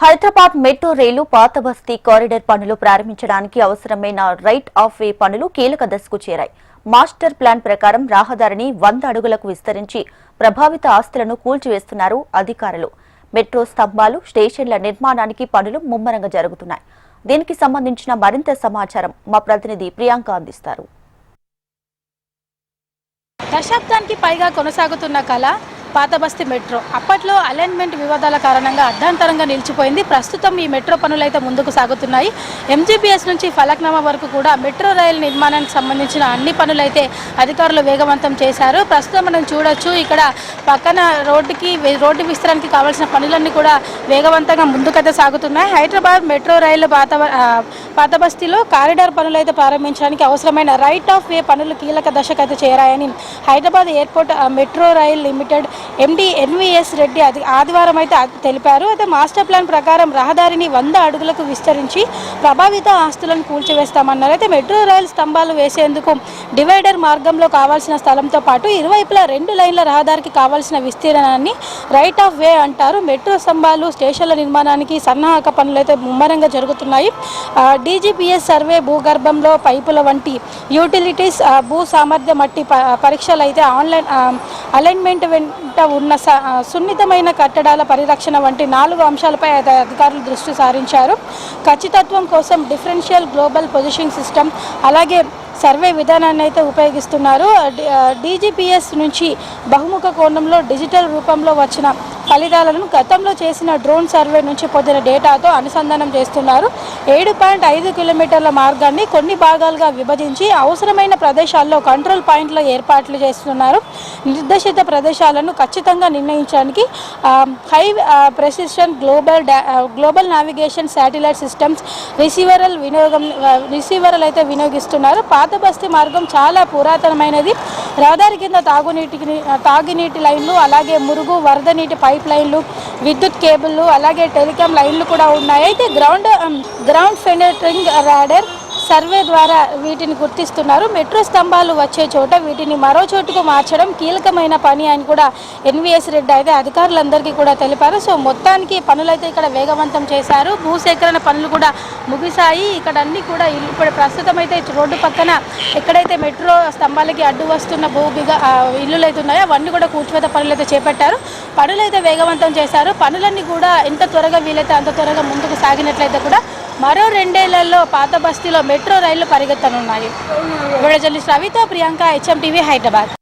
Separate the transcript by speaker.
Speaker 1: Hyderabad metro రైలు పాత బస్తీ corridor పనులు ప్రారంభించడానికి అవసరమైన రైట్ ఆఫ్ వే పనులు కీలక దశకు చేరాయి. మాస్టర్ ప్లాన్ ప్రకారం రహదారిని 100 అడుగులకు విస్తరించి ప్రభావిత ఆస్తులను కూల్చివేస్తున్నారు అధికారులు. మెట్రో స్తంభాలు, స్టేషన్ల నిర్మాణానికి పనులు ముమ్మరంగా జరుగుతున్నాయి. దీనికి సంబంధించిన మరింత సమాచారం మా ప్రతినిధి ప్రియాంక అందిస్తారు.
Speaker 2: దశాబ్దానికి పైగా కొనసాగుతున్న కళ పాత బస్తీ మెట్రో అప్పట్లో అలైన్మెంట్ వివాదాల కారణంగా అర్ధాంతరంగా నిలిచిపోయింది. ప్రస్తుతం ఈ మెట్రో పనులైతే ముందుకు సాగుతున్నాయి. ఎంజీబీఎస్ నుంచి ఫలక్నామా వరకు కూడా మెట్రో రైలు నిర్మాణానికి సంబంధించిన అన్ని పనులైతే అధికారులు వేగవంతం చేశారు. ప్రస్తుతం మనం చూడొచ్చు, ఇక్కడ పక్కన రోడ్డు విస్తరణకి కావాల్సిన పనులన్నీ కూడా వేగవంతంగా ముందుకైతే సాగుతున్నాయి. హైదరాబాద్ మెట్రో రైలు పాత బస్తీలో కారిడార్ పనులు అయితే ప్రారంభించడానికి అవసరమైన రైట్ ఆఫ్ వే పనులు కీలక దశకైతే చేరాయని Hyderabad airport metro rail limited MD NVS Reddy ఆదివారం అయితే తెలిపారు. అయితే మాస్టర్ ప్లాన్ ప్రకారం రహదారిని 100 అడుగులకు విస్తరించి ప్రభావిత ఆస్తులను కూల్చివేస్తామన్నారు. అయితే మెట్రో రైలు స్తంభాలు వేసేందుకు డివైడర్ మార్గంలో కావాల్సిన స్థలంతో పాటు ఇరువైపులా 2 లైన్ల రహదారికి కావాల్సిన విస్తీర్ణాన్ని రైట్ ఆఫ్ వే అంటారు. మెట్రో స్తంభాలు, స్టేషన్ల నిర్మాణానికి సన్నాహక పనులు అయితే ముమ్మరంగా జరుగుతున్నాయి. డీజీపీఎస్ సర్వే, భూగర్భంలో పైపుల వంటి యూటిలిటీస్, భూ సామర్థ్య మట్టి పరీక్షలు అయితే అలైన్మెంట్ వెంట ఉన్న సున్నితమైన కట్టడాల పరిరక్షణ వంటి 4 అంశాలపై అధికారులు దృష్టి సారించారు. ఖచ్చితత్వం కోసం డిఫరెన్షియల్ గ్లోబల్ పొజిషనింగ్ సిస్టమ్, అలాగే సర్వే విధానాన్ని అయితే ఉపయోగిస్తున్నారు. డీజీపీఎస్ నుంచి బహుముఖ కోణంలో డిజిటల్ రూపంలో వచ్చిన ఫలితాలను గతంలో చేసిన డ్రోన్ సర్వే నుంచి పొందిన డేటాతో అనుసంధానం చేస్తున్నారు. 7.5 కిలోమీటర్ల మార్గాన్ని కొన్ని భాగాలుగా విభజించి అవసరమైన ప్రదేశాల్లో కంట్రోల్ పాయింట్లు ఏర్పాట్లు చేస్తున్నారు. నిర్దేశిత ప్రదేశాలను ఖచ్చితంగా నిర్ణయించడానికి high precision global navigation satellite systems రిసీవర్లు అయితే వినియోగిస్తున్నారు. పాత బస్తీ మార్గం చాలా పురాతనమైనది. రహదారి కింద తాగునీటి లైన్లు, అలాగే మురుగు, వరద నీటి పైప్ లైన్లు, విద్యుత్ కేబుల్లు, అలాగే టెలికాం లైన్లు కూడా ఉన్నాయి. అయితే గ్రౌండ్ పెనెట్రింగ్ రాడర్ సర్వే ద్వారా వీటిని గుర్తిస్తున్నారు. మెట్రో స్తంభాలు వచ్చే చోట వీటిని మరో చోటుకు మార్చడం కీలకమైన పని అని కూడా ఎన్వీఎస్ రెడ్డి అయితే అధికారులందరికీ కూడా తెలిపారు. సో మొత్తానికి పనులైతే ఇక్కడ వేగవంతం చేశారు. భూసేకరణ పనులు కూడా ముగిశాయి. ఇక్కడ అన్ని కూడా ఇప్పుడు ప్రస్తుతం అయితే రోడ్డు పక్కన ఎక్కడైతే మెట్రో స్తంభాలకి అడ్డు వస్తున్న ఇల్లులు అయితే ఉన్నాయో అవన్నీ కూడా కూల్చివేత పనులు అయితే చేపట్టారు. పనులైతే వేగవంతం చేశారు. పనులన్నీ కూడా ఎంత త్వరగా వీలైతే అంత త్వరగా ముందుకు సాగినట్లయితే కూడా మరో 2 ఏళ్లలో పాత బస్తీలో మెట్రో రైళ్లు పరిగెత్తనున్నాయి. జర్నలిస్ట్ రవితో ప్రియాంక, HM టీవీ, హైదరాబాద్.